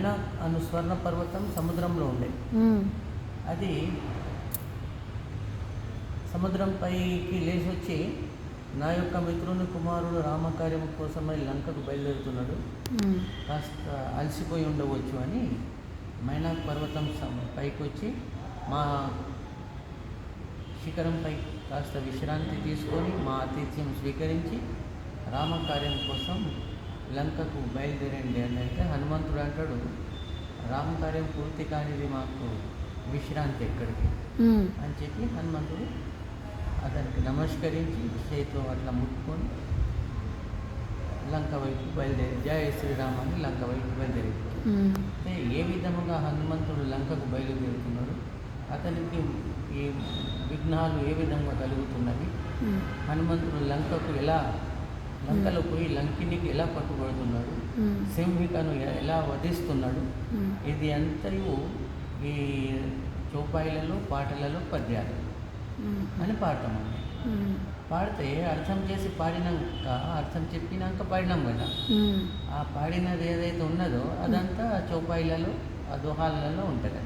మైనాక్ అను స్వర్ణ పర్వతం సముద్రంలో ఉండే. అది సముద్రం పైకి లేచి వచ్చి నా యొక్క మిత్రుని కుమారుడు రామకార్యం కోసమై లంకకు బయలుదేరుతున్నాడు, కాస్త అలసిపోయి ఉండవచ్చు అని మైనాక్ పర్వతం పైకి వచ్చి మా శిఖరంపై కాస్త విశ్రాంతి తీసుకొని మా ఆతిథ్యం స్వీకరించి రామకార్యం కోసం లంకకు బయలుదేరండి అని అంటే హనుమంతుడు అంటాడు, రామకార్యం పూర్తి కానిది మాకు విశ్రాంతి ఎక్కడికి అని చెప్పి హనుమంతుడు అతనికి నమస్కరించి చేతితో అట్లా ముట్టుకొని లంక వైపు బయలుదేరి జయ శ్రీరామ్ అని లంక వైపు బయలుదేరి. అంటే ఏ విధముగా హనుమంతుడు లంకకు బయలుదేరుతున్నాడు, అతనికి ఈ విఘ్నాలు ఏ విధంగా కలుగుతున్నవి, హనుమంతుడు లంకలో పోయి లంకినికి ఎలా పట్టుబడుతున్నాడు, సింహికను ఎలా వధిస్తున్నాడు, ఇది అంతయు ఈ చౌపాయిలలో పాటలలో పద్యాలు అని పాడతామండి. పాడితే అర్థం చేసి పాడినాక అర్థం చెప్పినాక పాడినాం కదా, ఆ పాడినది ఏదైతే ఉన్నదో అదంతా చౌపాయిలలో ఆ దోహాలలో ఉంటుంది.